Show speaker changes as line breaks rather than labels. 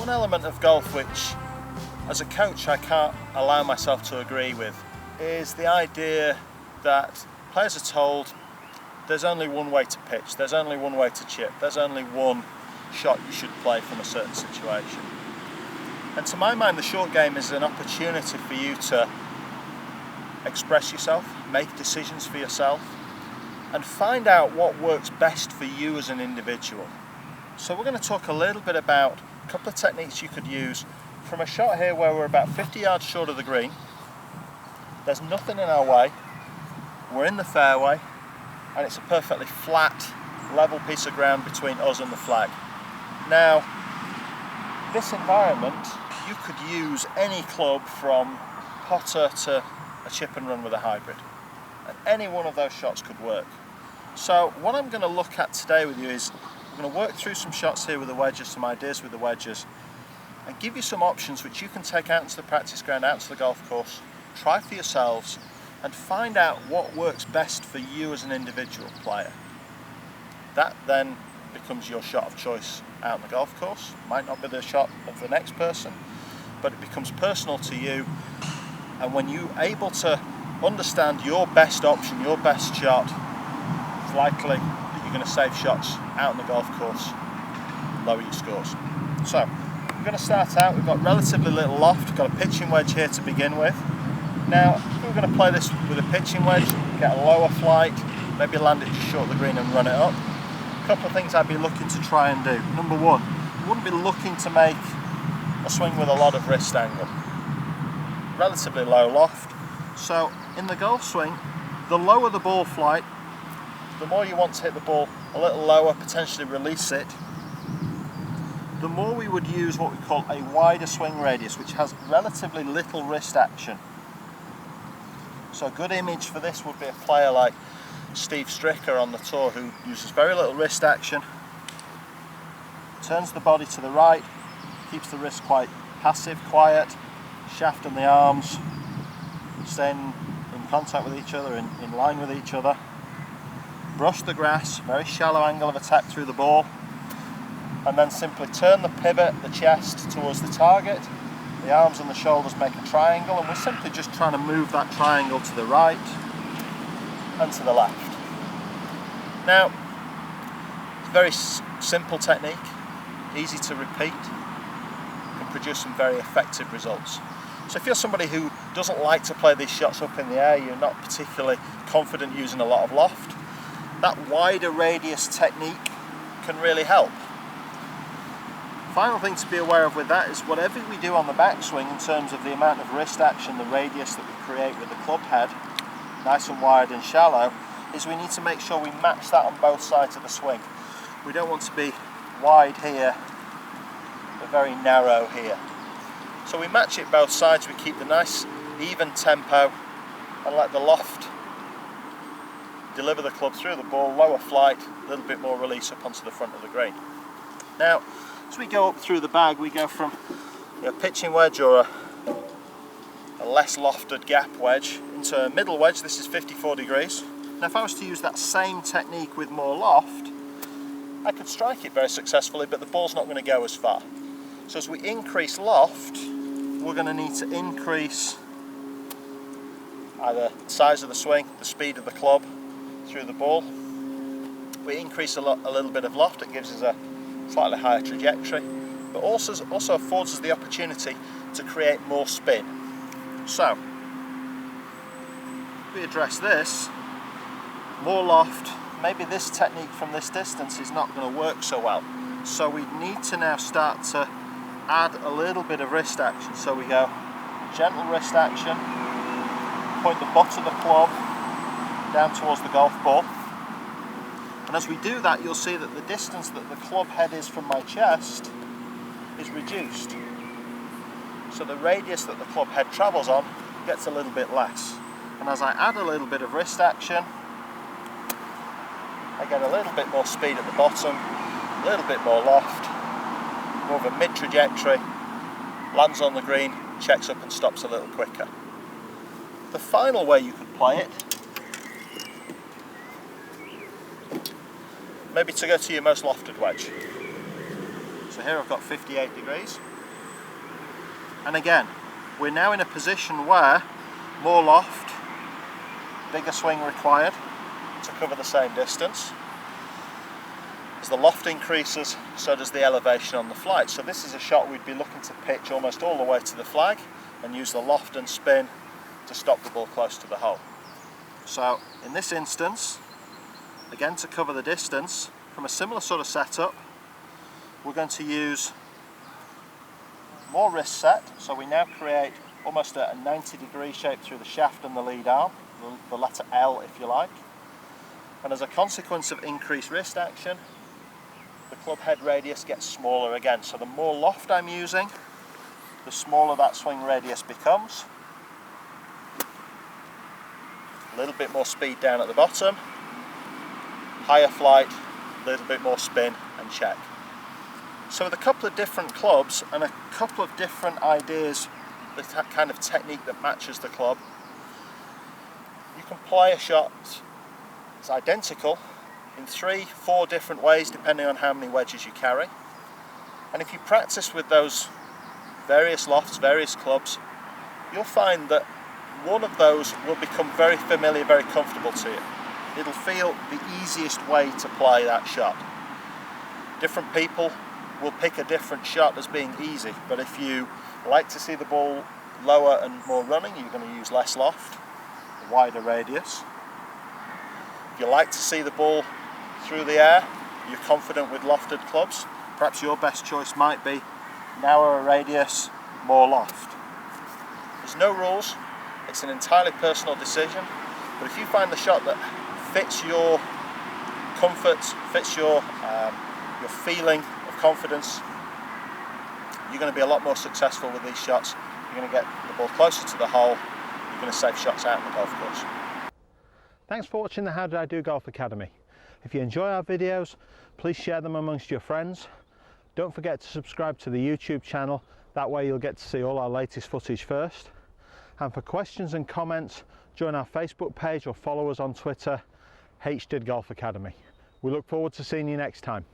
one element of golf which, as a coach, I can't allow myself to agree with is the idea that players are told there's only one way to pitch, there's only one way to chip, there's only one shot you should play from a certain situation. And to my mind, the short game is an opportunity for you to express yourself, make decisions for yourself, and find out what works best for you as an individual. So we're going to talk a little bit about a couple of techniques you could use from a shot here where we're about 50 yards short of the green. There's nothing in our way, we're in the fairway, and it's a perfectly flat, level piece of ground between us and the flag. Now, this environment, you could use any club from putter to a chip and run with a hybrid, and any one of those shots could work. So what I'm going to look at today with you is I'm going to work through some shots here with the wedges, some ideas with the wedges, and give you some options which you can take out into the practice ground, out to the golf course, try for yourselves, and find out what works best for you as an individual player. That then becomes your shot of choice out on the golf course. Might not be the shot of the next person, but it becomes personal to you, and when you're able to understand your best option, your best shot, it's likely that you're going to save shots out on the golf course, lower your scores. So we're going to start out, we've got relatively little loft, we've got a pitching wedge here to begin with. Now we're going to play this with a pitching wedge, get a lower flight, maybe land it just short of the green and run it up. A couple of things I'd be looking to try and do. Number one, you wouldn't be looking to make a swing with a lot of wrist angle. Relatively low loft. So in the golf swing, the lower the ball flight, the more you want to hit the ball a little lower, potentially release it, the more we would use what we call a wider swing radius, which has relatively little wrist action. So a good image for this would be a player like Steve Stricker on the tour, who uses very little wrist action, turns the body to the right, keeps the wrist quite passive, quiet, shaft and the arms staying in contact with each other, in line with each other. Brush the grass, very shallow angle of attack through the ball, and then simply turn the pivot, the chest towards the target. The arms and the shoulders make a triangle, and we're simply just trying to move that triangle to the right and to the left. Now, it's a very simple technique, easy to repeat, can produce some very effective results. So if you're somebody who doesn't like to play these shots up in the air, you're not particularly confident using a lot of loft, that wider radius technique can really help. Final thing to be aware of with that is whatever we do on the backswing in terms of the amount of wrist action, the radius that we create with the club head, nice and wide and shallow, is we need to make sure we match that on both sides of the swing. We don't want to be wide here but very narrow here. So we match it both sides, we keep the nice even tempo and let the loft deliver the club through the ball, lower flight, a little bit more release up onto the front of the green. Now as we go up through the bag, we go from a pitching wedge or a less lofted gap wedge into a middle wedge. This is 54 degrees. Now if I was to use that same technique with more loft, I could strike it very successfully, but the ball's not going to go as far. So as we increase loft, we're going to need to increase either the size of the swing, the speed of the club through the ball. We increase a little bit of loft, it gives us a slightly higher trajectory, but also affords us the opportunity to create more spin. So, if we address this, more loft, maybe this technique from this distance is not going to work so well. So we need to now start to add a little bit of wrist action. So we go gentle wrist action, point the butt of the club down towards the golf ball. And as we do that, you'll see that the distance that the club head is from my chest is reduced. So the radius that the club head travels on gets a little bit less. And as I add a little bit of wrist action, I get a little bit more speed at the bottom, a little bit more loft, more of a mid-trajectory, lands on the green, checks up and stops a little quicker. The final way you could play it, maybe to go to your most lofted wedge. So here I've got 58 degrees. And again, we're now in a position where more loft, bigger swing required to cover the same distance. As the loft increases, so does the elevation on the flight. So this is a shot we'd be looking to pitch almost all the way to the flag and use the loft and spin to stop the ball close to the hole. So in this instance, again to cover the distance, from a similar sort of setup, we're going to use more wrist set. So we now create almost a 90-degree shape through the shaft and the lead arm, the letter L if you like. And as a consequence of increased wrist action, the club head radius gets smaller again. So the more loft I'm using, the smaller that swing radius becomes. A little bit more speed down at the bottom, higher flight, a little bit more spin and check. So with a couple of different clubs and a couple of different ideas, the kind of technique that matches the club, you can play a shot that's identical in 3-4 different ways depending on how many wedges you carry. And if you practice with those various lofts, various clubs, you'll find that one of those will become very familiar, very comfortable to you. It'll feel the easiest way to play that shot. Different people will pick a different shot as being easy, but if you like to see the ball lower and more running, you're going to use less loft, a wider radius. If you like to see the ball through the air, you're confident with lofted clubs, perhaps your best choice might be narrower radius, more loft. There's no rules, it's an entirely personal decision, but if you find the shot that fits your comfort, fits your feeling of confidence, you're going to be a lot more successful with these shots. You're going to get the ball closer to the hole, you're going to save shots out in the golf course. Thanks for watching the How Did I Do Golf Academy. If you enjoy our videos, please share them amongst your friends. Don't forget to subscribe to the YouTube channel, that way you'll get to see all our latest footage first. And for questions and comments, join our Facebook page or follow us on Twitter, HDiD Golf Academy. We look forward to seeing you next time.